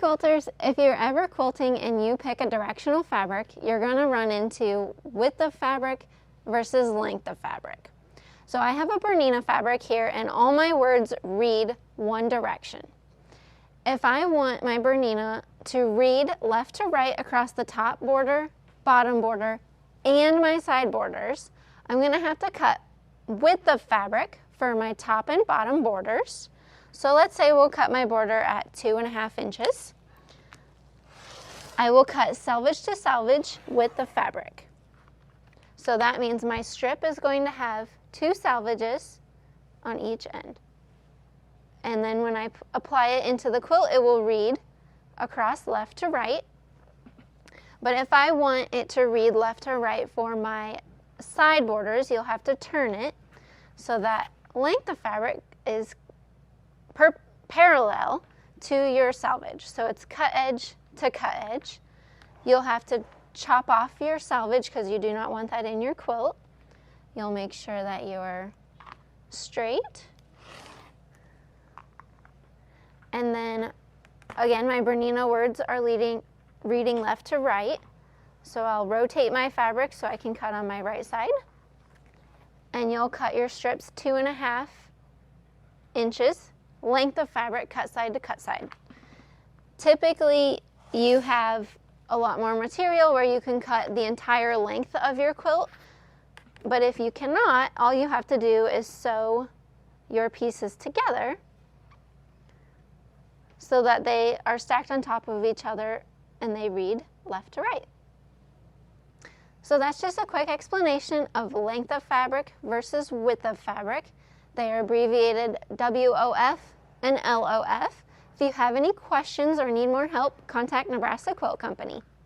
quilters, if you're ever quilting and you pick a directional fabric, you're going to run into width of fabric versus length of fabric. So I have a Bernina fabric here and all my words read one direction. If I want my Bernina to read left to right across the top border, bottom border, and my side borders, I'm going to have to cut width of fabric for my top and bottom borders. So let's say we'll cut my border at 2.5 inches. I will cut selvage to selvage width of fabric. So that means my strip is going to have 2 selvages on each end. And then when I apply it into the quilt, it will read across left to right. But if I want it to read left to right for my side borders, you'll have to turn it so that length of fabric is parallel to your selvage. So it's cut edge to cut edge. You'll have to chop off your selvage because you do not want that in your quilt. You'll make sure that you're straight. And then again, my Bernina words are reading left to right. So I'll rotate my fabric so I can cut on my right side. And you'll cut your strips 2.5 inches length of fabric, cut side to cut side. Typically, you have a lot more material where you can cut the entire length of your quilt. But if you cannot, all you have to do is sew your pieces together so that they are stacked on top of each other and they read left to right. So that's just a quick explanation of length of fabric versus width of fabric. They are abbreviated WOF and LOF. If you have any questions or need more help, contact Nebraska Quilt Company.